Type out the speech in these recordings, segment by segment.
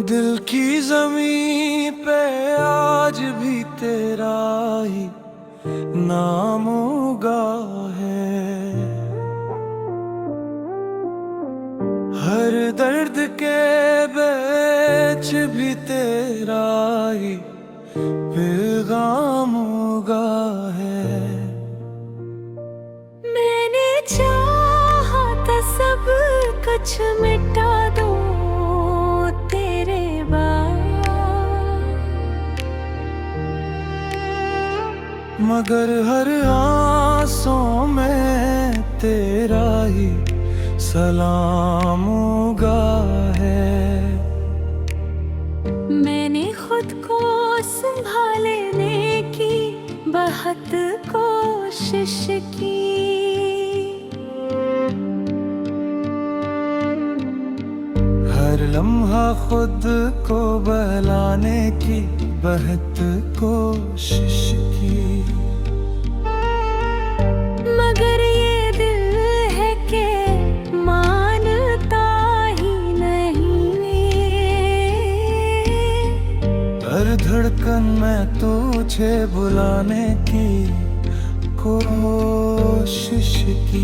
दिल की जमीन पे आज भी तेरा ही नाम उगा है। हर दर्द के बीच भी तेरा ही पैगाम उगा है। मैंने चाहा था सब कुछ मिटा दूं तेरे बाद, मगर हर आंसू में तेरा ही सलाम उगा है। मैंने खुद को संभालने की बहुत कोशिश की, हर लम्हा खुद को बहलाने की बहुत कोशिश की, मगर ये दिल है कि मानता ही नहीं। हर धड़कन में तुझे बुलाने की कोशिश की।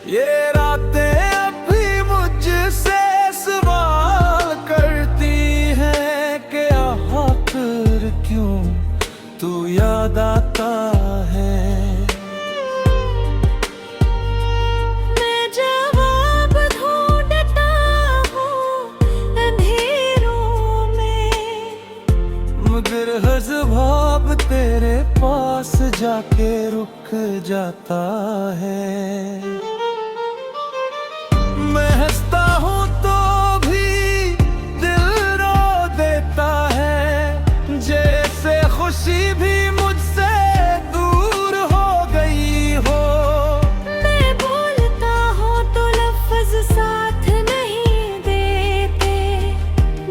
ये रातें अब भी मुझसे सवाल करती हैं कि आखिर क्यों तू याद आता है। मैं जवाब ढूंढता हूँ अंधेरों में, मगर हर जवाब तेरे पास जाके रुक जाता है। मैं हंसता हूँ तो भी दिल रो देता है, जैसे खुशी भी मुझसे दूर हो गई हो। मैं बोलता हूँ तो लफ्ज साथ नहीं देते,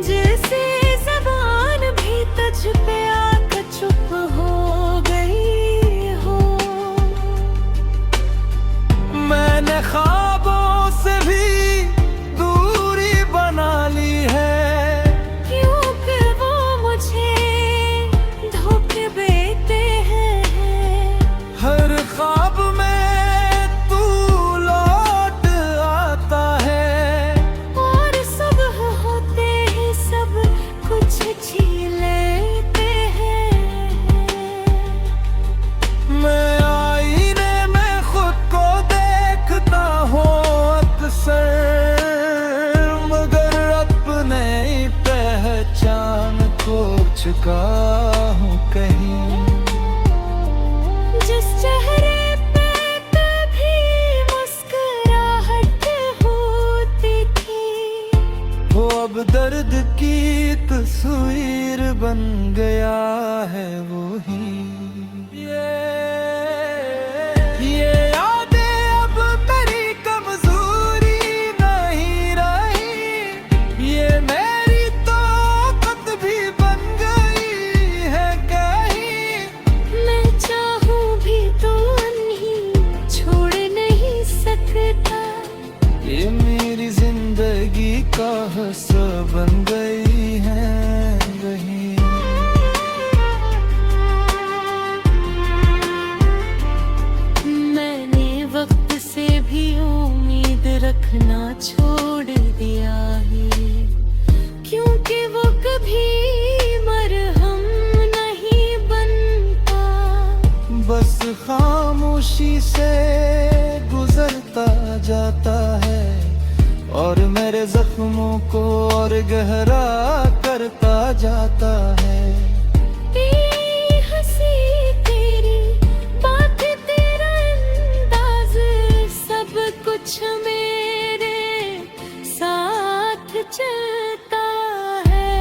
जैसे ज़बान भी तुझ पे आकर चुप हो गई हो। मैंने ख्वाबों से भी दूरी बना ली है, क्योंकि वो मुझे धोखे देते हैं। हर ख्वाब में तू लौट आता है, और सुबह होते ही सब कुछ छीन लेते हैं। मैं आईने में खुद को देखता हूँ अक्सर, मगर अपने ही पहचान खो चुका हूँ कहीं। जिस चेहरे पे कभी मुस्कुराहट होती थी, वो अब दर्द की तस्वीर बन गया है वही। ये यादें अब मेरी कमजोरी नहीं रही, ये मेरी ताकत भी बन गई है कहीं। मैं चाहूं भी तो नहीं छोड़ नहीं सकता। ये मेरी जिंदगी का हिस्सा बन गई है वही। मैंने वक्त से भी उम्मीद रखना छोड़ दिया है, क्योंकि वो कभी मरहम नहीं बनता। बस खामोशी से गुजरता जाता है, और मेरे जख्मों को और गहरा करता जाता है। हंसी तेरी बात, तेरा अंदाज, सब कुछ मेरे साथ चलता है।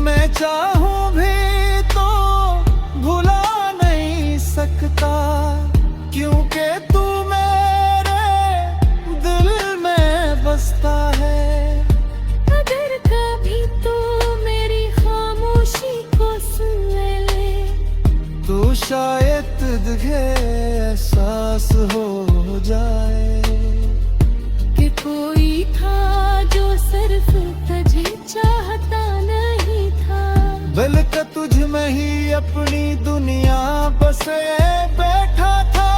मैं चाहूं भी तो भुला नहीं सकता, क्योंकि तू मेरे दिल में बसता है। अगर कभी तो शायद तुझे एहसास हो जाए कि कोई था जो सिर्फ तुझे चाहता नहीं था। बल्कि तुझ में ही अपनी दुनिया बसे बैठा था।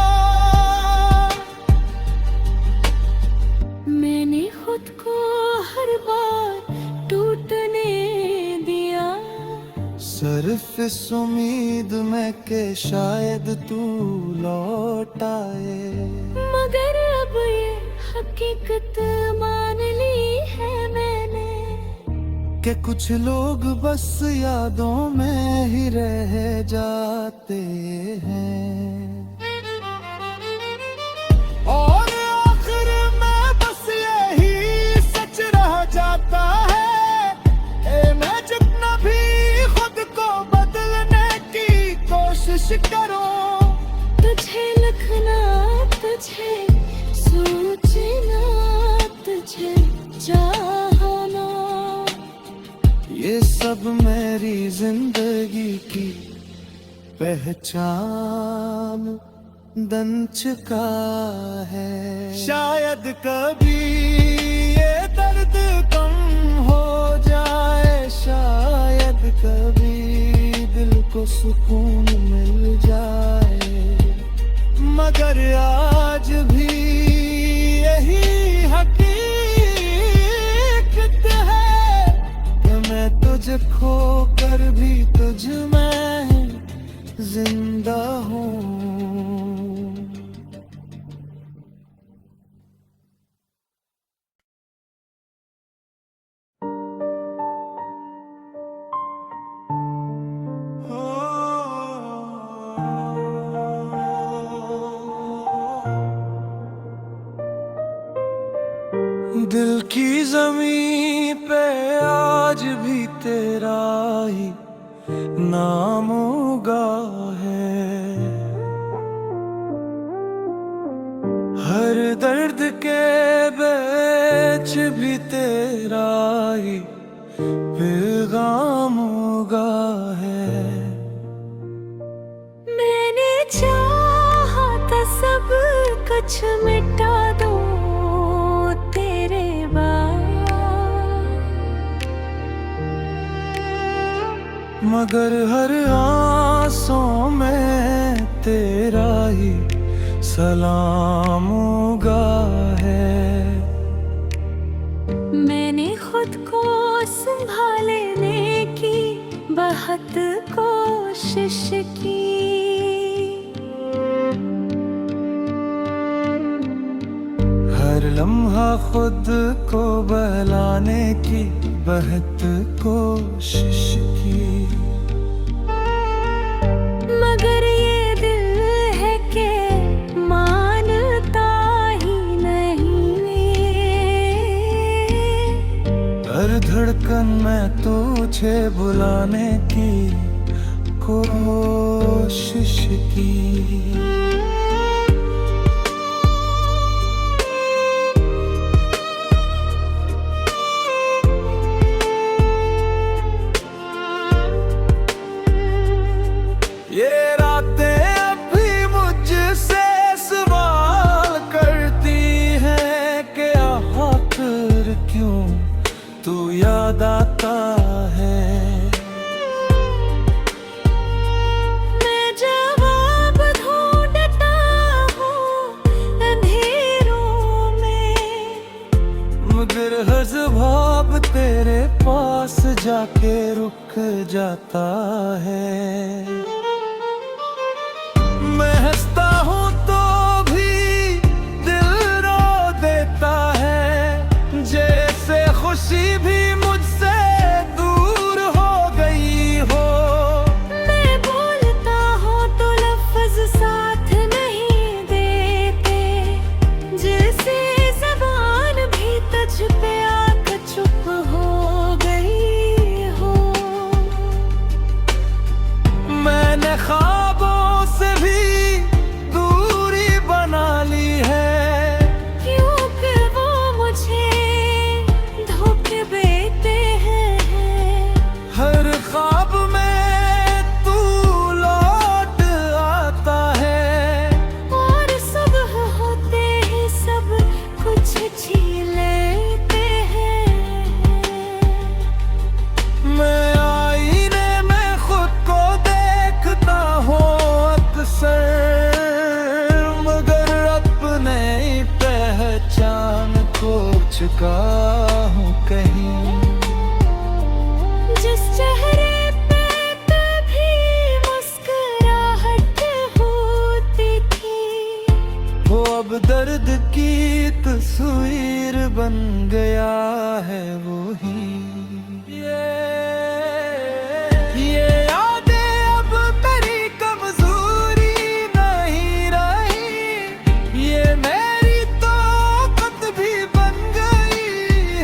मैंने खुद को हर बार टूटने दिया, सिर्फ इस उम्मीद में कि शायद तू लौट आए। मगर अब ये हकीकत मान ली है मैंने कि कुछ लोग बस यादों में ही रह जाते हैं और आखिर में बस यही सच रह जाता है। मैं जितना भी खुद को बदलने की कोशिश करूं, तुझे लिखना, तुझे सोचना, तुझे चाहना, ये सब मेरी जिंदगी की पहचान बन चुका है। शायद कभी ये दर्द कम हो जाए, शायद कभी दिल को सुकून मिल जाए, मगर आज भी यही हकीकत है कि मैं तुझे खो कर भी तुझ में जिंदा हूँ। दिल की ज़मीं पे आज भी तेरा ही नाम उगा है। हर दर्द के बीच भी तेरा ही पैगाम उगा है। मैंने चाहा था सब कुछ मिटा दूं तेरे बाद, मगर हर आंसू में तेरा ही सलाम उगा है। मैंने खुद को संभालने की बहुत कोशिश की, हर लम्हा खुद को बहलाने की बहुत कोशिश की, मगर ये दिल है कि मानता ही नहीं। हर धड़कन में तुझे बुलाने की कोशिश की। ये रातें अब भी मुझसे सवाल करती हैं कि आखिर क्यों तू याद आता है। मैं जवाब ढूंढता हूँ अंधेरों में, मगर हर जवाब तेरे पास जाके रुक जाता है। मैं हंसता हूँ तो भी दिल रो देता है, जैसे खुशी भी मुझसे दूर हो गई हो। मैं बोलता हूँ तो लफ्ज साथ नहीं देते, जैसे ज़बान भी तुझ पे आकर चुप हो गई हो। मैं चुका हूँ कहीं। जिस चेहरे पे कभी मुस्कुराहट होती थी, वो अब दर्द की तस्वीर बन गया है वो ही। ये यादें अब मेरी कमजोरी नहीं रही, ये मेरी ताकत भी बन गई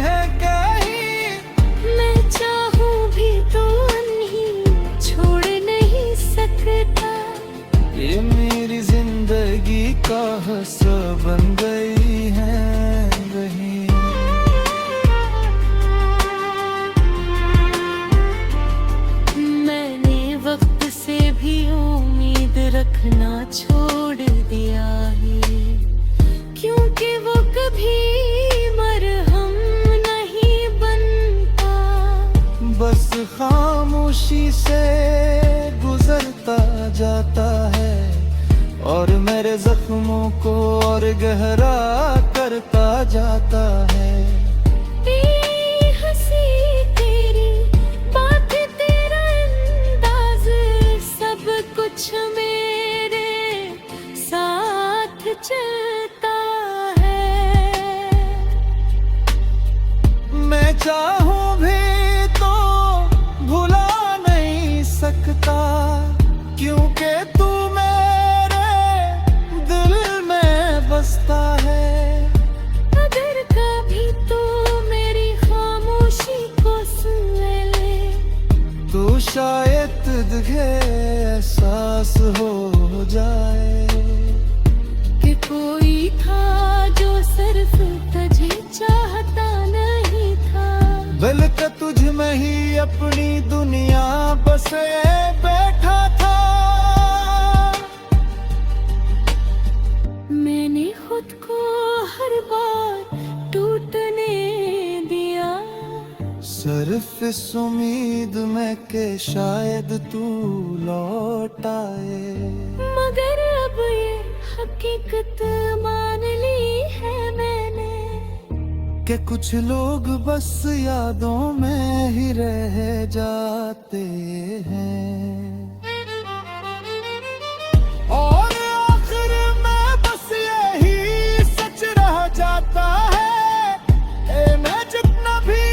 है कहीं। मैं चाहूं भी तो नहीं छोड़ नहीं सकता, ये मेरी जिंदगी का हिस्सा बन गई है वही। मैंने वक्त से भी उम्मीद रखना छोड़ दिया है, क्योंकि वो कभी मरहम नहीं बनता। बस खामोशी से गुजरता जाता है और मेरे जख्मों को और गहरा करता जाता है। बेहसी तेरी बातें, तेरा अंदाज, सब कुछ मेरे साथ चलता है। मैं चाहूं भी तो भुला नहीं सकता, क्योंकि तू मेरे दिल में बसता है। अगर कभी तो मेरी खामोशी को सुन ले, तो शायद तुझे एहसास हो जाए कि कोई था जो सिर्फ तुझे चाहता नहीं था, बल्कि तुझ में ही अपनी दुनिया बसे बैठा था। मैंने खुद को हर बार टूटने दिया, सिर्फ इस उम्मीद में कि शायद तू लौट आए। मगर अब ये हकीकत मान ली है मैंने कि कुछ लोग बस यादों में ही रह जाते हैं और आखिर में बस यही सच रह जाता है। मैं जितना भी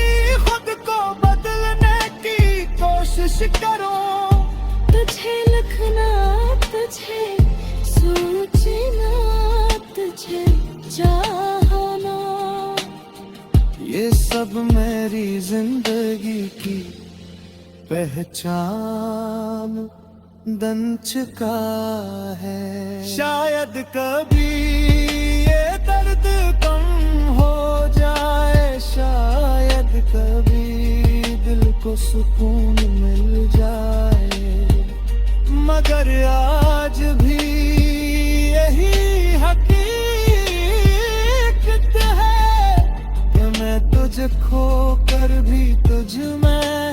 खुद को बदलने की कोशिश करूं, तुझे लिखना, तुझे सोचना, तुझे चाहना, ये सब मेरी जिंदगी की पहचान बन चुका है। शायद कभी ये दर्द कम हो जाए, शायद कभी दिल को सुकून मिल जाए, मगर आज भी यही हकीकत है कि मैं तुझे खो कर भी तुझ में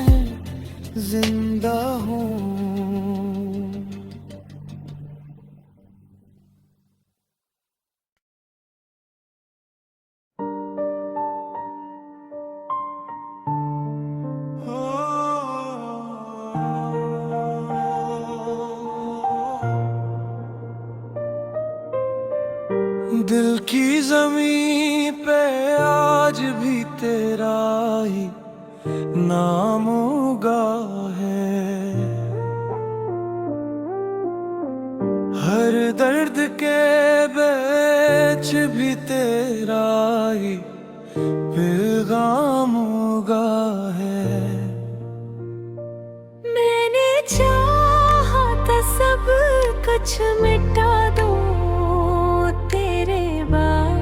जिंदा हूँ। दिल की जमीन पे आज भी तेरा ही नाम उगा है, हर दर्द के बीच भी तेरा ही पैगाम उगा है। मैंने चाहा था सब कुछ मिटा दूं तेरे बाद,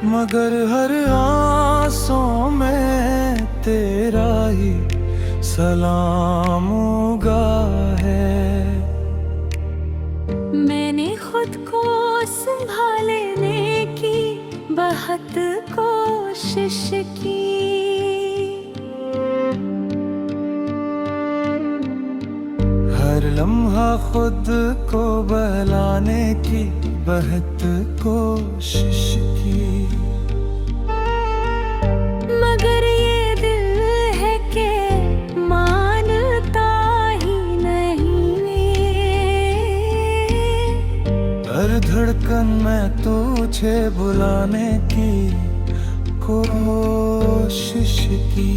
मगर हर आंसू में तेरा ही सलाम उगा है। मैंने खुद को संभालने की बहुत कोशिश की, हर लम्हा खुद को बहलाने की बहुत कोशिश की, मगर ये दिल है कि मानता ही नहीं। हर धड़कन में तुझे बुलाने की कोशिश की।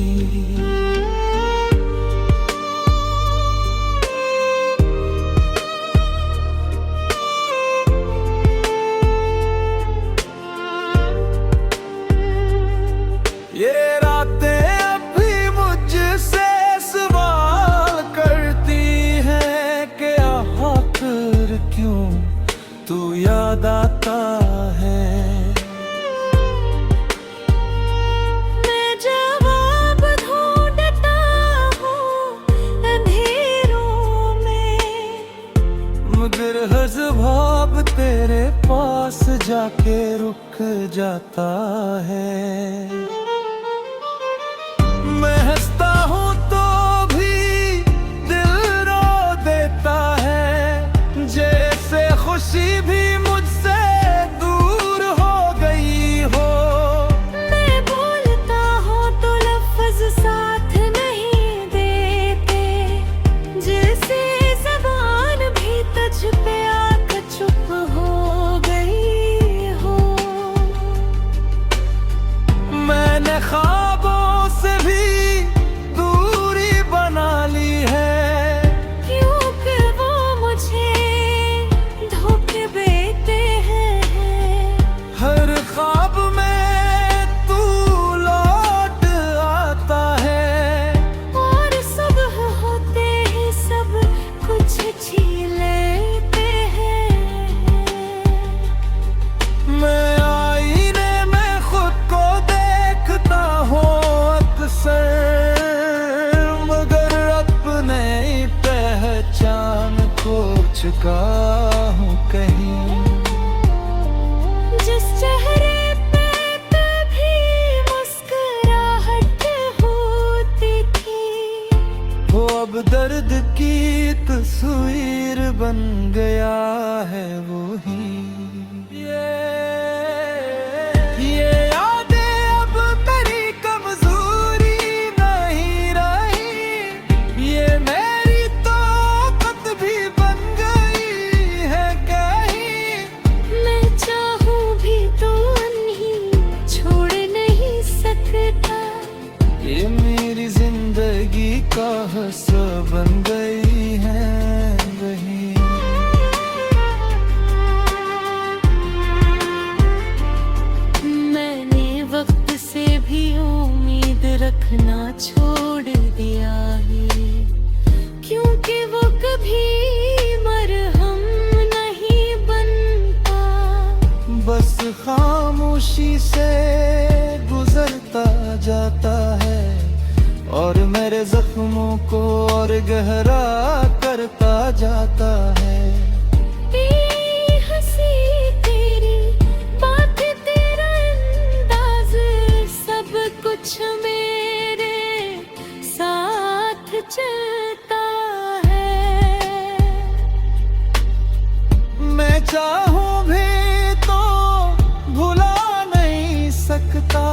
ये रातें अभी मुझसे सवाल करती हैं कि आखिर क्यों तू याद आता है। मैं जवाब ढूंढता हूँ अंधेरों में, मगर हर ख्वाब तेरे पास जाके रुक जाता है। मैं हंसता हूँ तो भी दिल रो देता है, जैसे खुशी भी मुझसे दूर हो गई हो। मैं बोलता हूँ तो लफ्ज साथ नहीं देते, जैसे ज़बान भी तुझ पे आकर चुप हो गई हो। मैंने ख्वाबों से भी दूरी बना ली है, क्योंकि वो मुझे धोखे देते हैं। हर ख्वाब में तू लौट आता है, और सुबह होते ही सब कुछ छीन लेते हैं। मैं आईने में खुद को देखता हूँ अक्सर, मगर अपने पहचान खो चुका हूँ कहीं। जिस चेहरे पे कभी मुस्कुराहट होती थी, वो अब दर्द की तस्वीर बन गया है वही। ये यादें अब मेरी कमजोरी नहीं रही, ये मेरी ताकत भी बन गई है कहीं। मैं चाहूं भी तो नहीं छोड़ नहीं सकता। ये मेरी जिंदगी का हिस्सा बन गई है वही। मैंने वक्त से भी उम्मीद रखना छोड़ दिया है, क्योंकि वो कभी मरहम नहीं बनता। बस खामोशी से गुजरता जाता है, और मेरे जख्मों को और गहरा करता जाता है। हंसी तेरी बात, तेरा अंदाज, सब कुछ मेरे साथ चलता है। मैं चाहूं भी तो भुला नहीं सकता,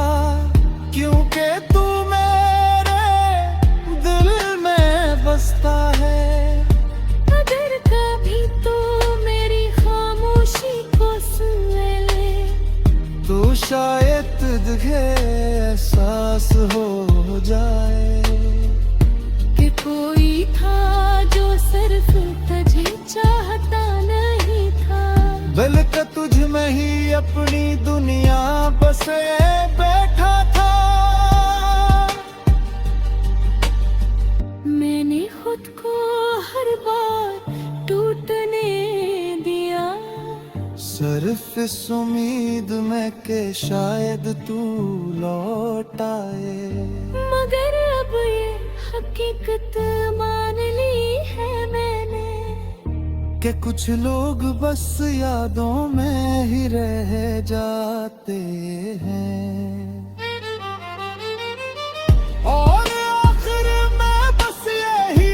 क्योंकि तू मेरे दिल में बसता है। अगर कभी तो मेरी खामोशी को सुन ले, तो शायद तुझे एहसास हो जाए कि कोई था जो सिर्फ तुझे चाहता नहीं था, बल्कि तुझ में ही अपनी दुनिया बसे बैठा था। मैंने खुद को हर बार टूटने दिया, सिर्फ इस उम्मीद में कि शायद तू लौट आए। मगर अब ये हकीकत मान ली है मैंने, कि कुछ लोग बस यादों में ही रह जाते हैं, और आखिर में बस यही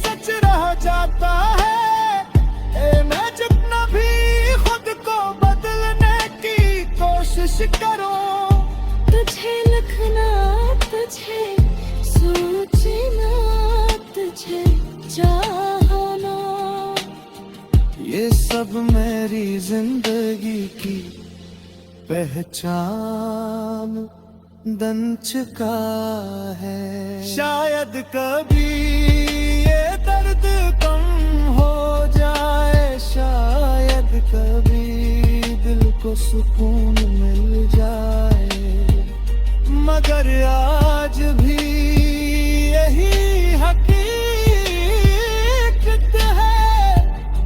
सच रह जाता है। देखना तुझे, सोचना तुझे, चाहना। ये सब मेरी जिंदगी की पहचान बन चुका है। शायद कभी ये दर्द कम हो जाए, शायद कभी दिल को सुकून मिल जाए, मगर आज भी यही हकीकत है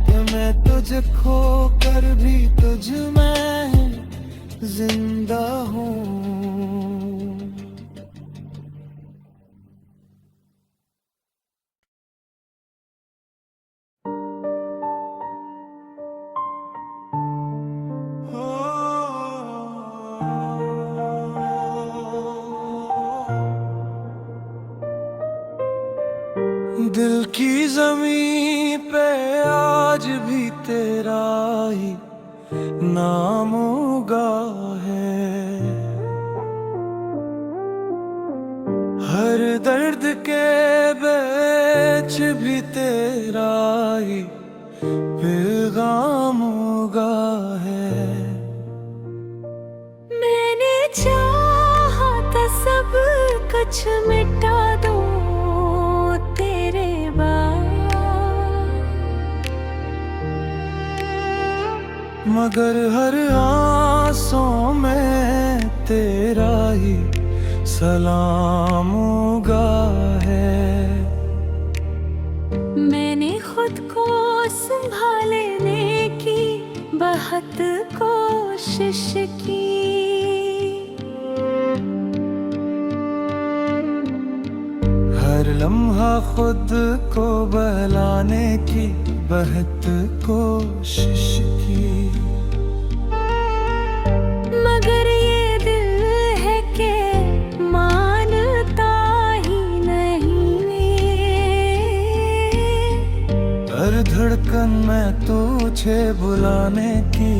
कि मैं तुझे खो कर भी तुझ में जिंदा हूँ। दिल की जमीन पे आज भी तेरा ही नाम उगा है, हर दर्द के बीच भी तेरा ही पैगाम उगा है। मैंने चाहा था सब कुछ मिटा दूं तेरे बाद, मगर हर आंसू में तेरा ही सलाम उगा है। मैंने खुद को संभालने की बहुत कोशिश की, हर लम्हा खुद को बहलाने की बहुत कोशिश की, मगर ये दिल है कि मानता ही नहीं। हर धड़कन में तुझे बुलाने की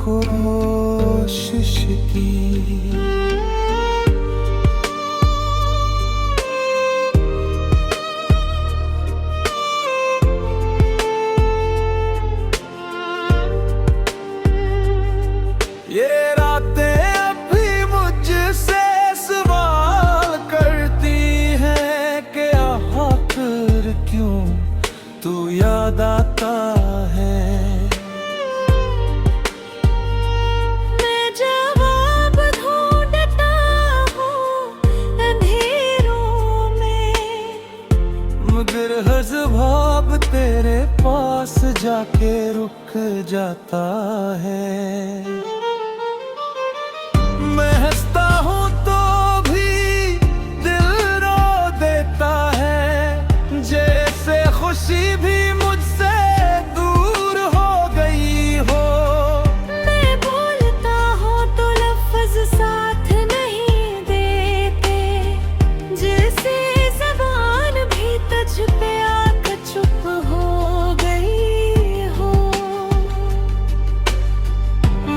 कोशिश की। ये रातें अब भी मुझसे सवाल करती हैं कि आखिर क्यों तू याद आता है। मैं जवाब ढूंढता हूँ अंधेरों में, मगर हर जवाब तेरे पास जाके रुक जाता है। मैं हंसता हूँ तो भी दिल रो देता है, जैसे खुशी भी मुझसे दूर हो गई हो। मैं बोलता हूँ तो लफ्ज साथ नहीं देते, जैसे ज़बान भी तुझ पे आकर चुप हो गई हो।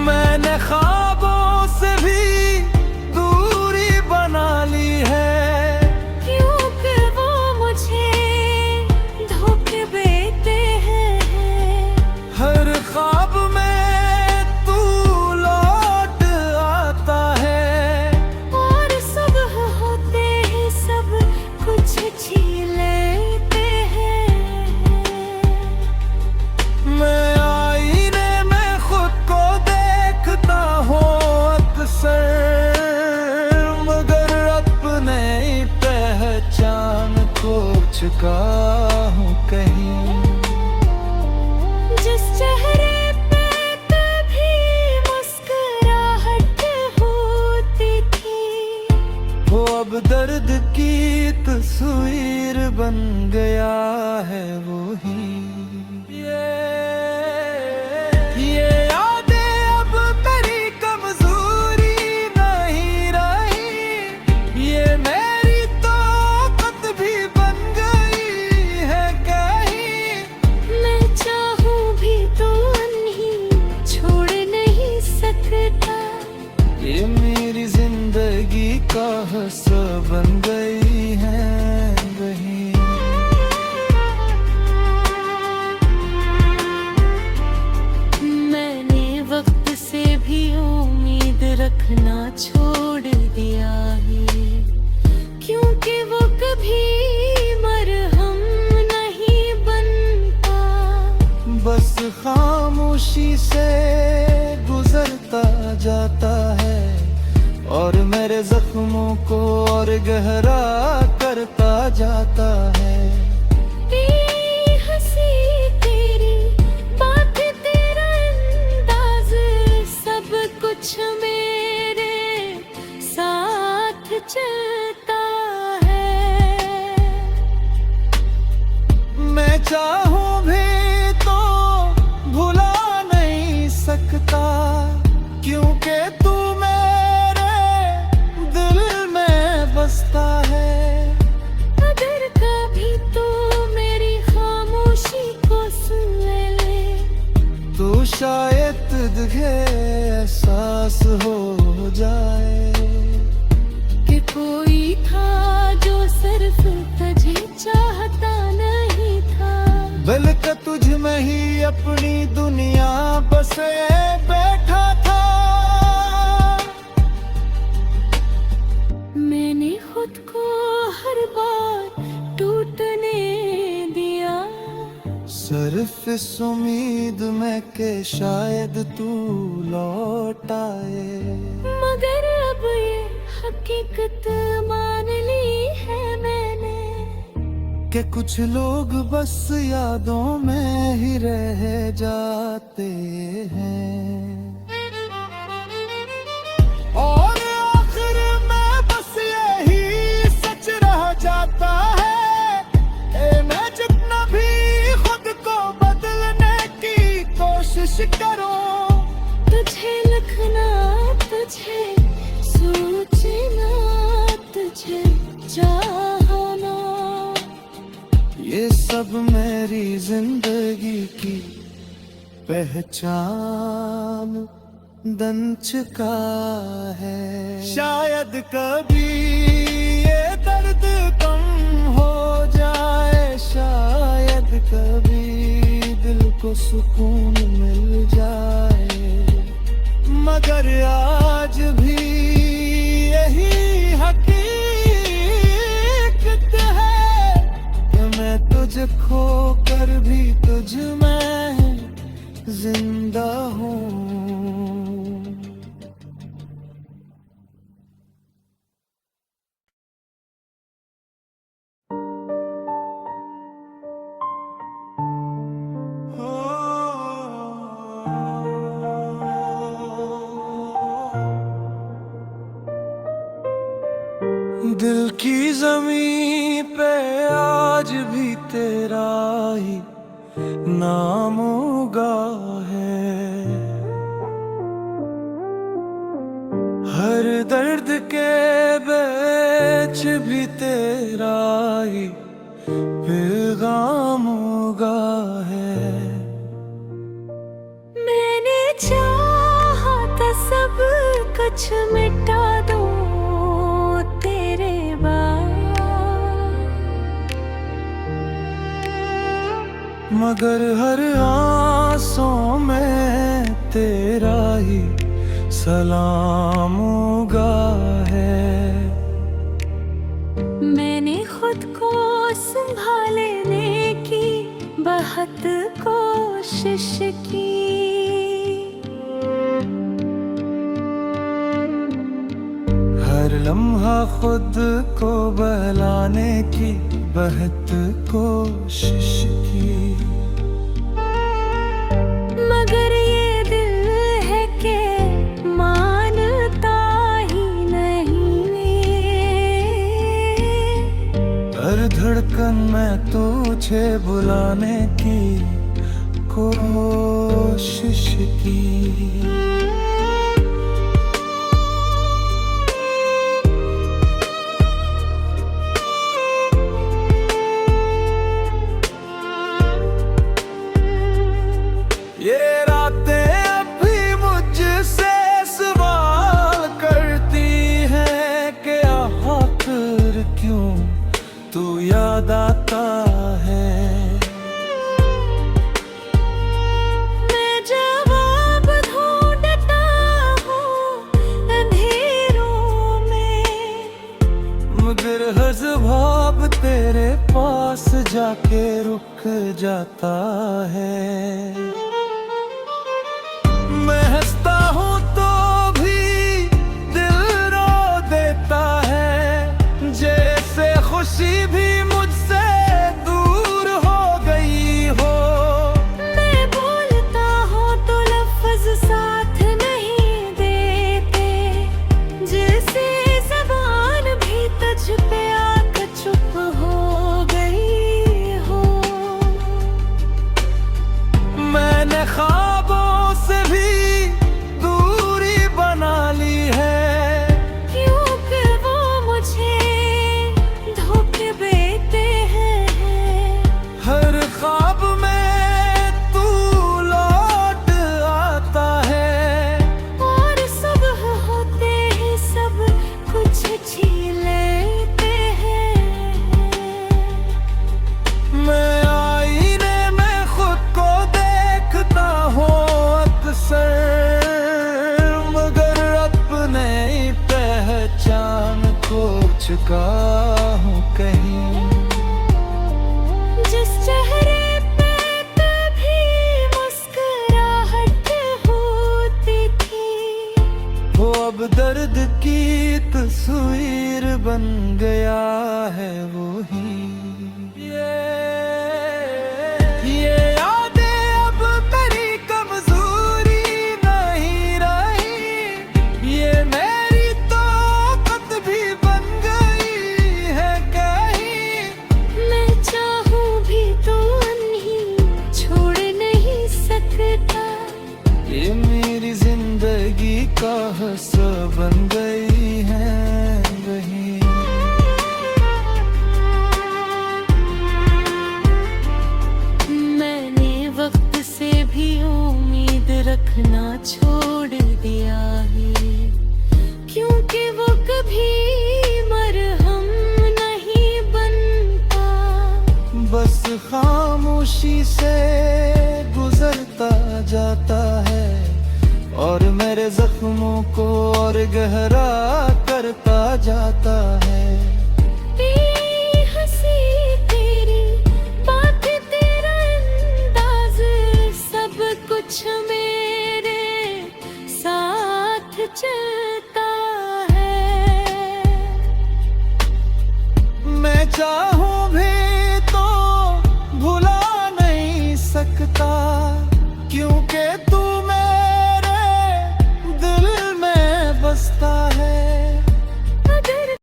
मैंने ख्वाबों से भी दूरी बना ली है, क्योंकि वो मुझे धोखे देते हैं। हर ख्वाब में तू लौट आता है, और सुबह होते ही सब कुछ छीन लेते हैं। मैं आईने में खुद को देखता हूँ अक्सर, मगर अपने पहचान खो चुका हूँ कहीं। जिस चेहरे पे कभी मुस्कुराहट होती थी, वो अब दर्द की तस्वीर बन गया है वही। ये यादें अब मेरी कमजोरी नहीं रही, ये मेरी ताकत भी बन गई है कहीं। मैं चाहूं भी तो नहीं छोड़ नहीं सकता, ये मेरी जिंदगी साहस बन गई है वही। मैंने वक्त से भी उम्मीद रखना छोड़ दिया है, क्योंकि वो कभी मरहम नहीं बनता। बस खामोशी से गुजरता जाता है और मेरे जख्मों को और गहरा करता जाता है। बेहसी तेरी बात, तेरा अंदाज, सब कुछ मेरे साथ चलता है। मैं चाहूं भी तो भुला नहीं सकता, क्योंकि तू मेरे दिल में बसता है। अगर कभी तो मेरी खामोशी को सुन ले, तो शायद तुझे एहसास हो जाए कि कोई था जो सिर्फ तुझे चाहता नहीं था, बल्कि तुझ में ही अपनी दुनिया बसे बैठा था। मैंने खुद को हर बार टूटने दिया, सिर्फ इस उम्मीद में कि शायद तू लौट आए। मगर अब ये हकीकत मान ली है मैंने कि कुछ लोग बस यादों में ही रह जाते हैं और आखिर में बस यही सच रह जाता है। मैं जितना भी खुद को बदलने की कोशिश करूं, तुझे लिखना, तुझे सोचना, तुझे चाहना, ये सब मेरी जिंदगी की पहचान बन चुका है। शायद कभी ये दर्द कम हो जाए, शायद कभी दिल को सुकून मिल जाए, मगर आज भी यही हकीकत है कि मैं तुझे खो कर भी तुझ में जिंदा हूँ। दिल की जमीन पे आज भी तेरा ही नाम उगा है। हर दर्द के बीच भी तेरा ही पैगाम उगा है। मैंने चाहा था सब कुछ मिटा दूं तेरे बाद, मगर हर आंसू में तेरा ही सलाम उगा है। मैंने खुद को संभालने की बहुत कोशिश की, हर लम्हा खुद को बहलाने की बहुत कोशिश की, मगर ये दिल है कि मानता ही नहीं। हर धड़कन में तुझे बुलाने की कोशिश की। ये रातें अभी मुझसे सवाल करती हैं कि याद आता है। मैं जवाब ढूंढता हूँ अंधेरों में, मगर हर जवाब तेरे पास जाके रुक जाता है। मैं हंसता हूँ तो भी दिल रो देता है, जैसे खुशी भी मुझसे दूर हो गई हो। मैं बोलता हूँ तो लफ्ज साथ नहीं देते, जैसे ज़बान भी तुझ पे आकर चुप हो गई हो। मैंने ख्वाबों से भी दूरी बना ली है, क्योंकि वो मुझे धोखे देते हैं। हर ख्वाब में तू लौट आता है, और सुबह होते ही सब कुछ छीन लेते हैं। मैं आईने में खुद को देखता हूँ अक्सर, मगर अपने ही पहचान खो चुका हूँ कहीं। जिस चेहरे पे कभी मुस्कुराहट होती थी, वो अब दर्द की तस्वीर बन गया है वही। ये यादें अब मेरी कमजोरी नहीं रही, ये मेरी ताकत भी बन गई है कहीं। मैं चाहूं भी तो नहीं छोड़ नहीं सकता। ये मेरी जिंदगी का हिस्सा बन गई है वही। मैंने वक्त से भी उम्मीद रखना छोड़ दिया है, क्योंकि वो कभी मरहम नहीं बनता। बस खामोशी से गुजरता जाता है, और मेरे जख्मों को और गहरा करता जाता